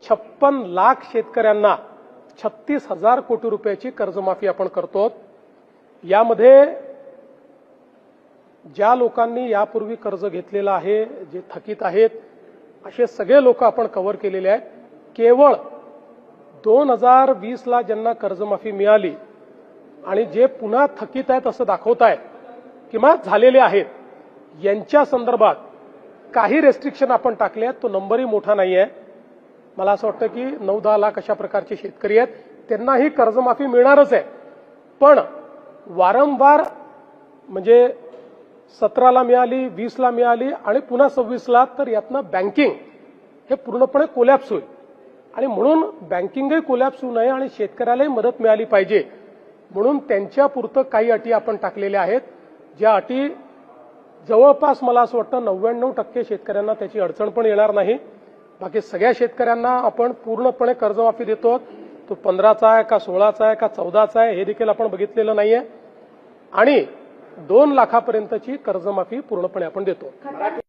56 लाख शेतकऱ्यांना 36,000 कोटी रुपयाची कर्जमाफी आपण करतो। यामध्ये ज्या लोकांनी यापूर्वी कर्ज घेतलेलं आहे, जे थकीत आहेत, असे सगळे लोक आपण कव्हर केलेले आहेत। केवळ 2020 ला ज्यांना कर्जमाफी मिळाली आणि जे पुन्हा थकीत आहेत असं दाखवतायत किंवा झालेले आहेत, यांच्या संदर्भात काही रेस्ट्रिक्शन आपण टाकले आहेत। तो नंबरही मोठा नाही आहे। मला असं वाटतं की 9-10 लाख अशा प्रकारचे शेतकरी आहेत, त्यांनाही कर्जमाफी मिळणारच आहे। पण वारंवार म्हणजे 17 ला मिळाली, 20 ला मिळाली आणि पुन्हा 26 ला, तर यातनं बँकिंग हे पूर्णपणे कोलॅप्स होईल आणि म्हणून बँकिंगही कोलॅप्स होऊ नये आणि शेतकऱ्यालाही मदत मिळाली पाहिजे म्हणून त्यांच्यापुरतं काही अटी आपण टाकलेल्या आहेत, ज्या अटी जवळपास मला असं वाटतं 99% शेतकऱ्यांना त्याची अडचण पण येणार नाही। बाकी सगळ्या शेतकऱ्यांना आपण पूर्णपणे कर्जमाफी देतो। तो 15चा आहे का 16चा आहे का 14चा आहे हे देखील आपण बघितलेलं नाहीये आणि 2 लाखापर्यंतची कर्जमाफी पूर्णपणे आपण देतो।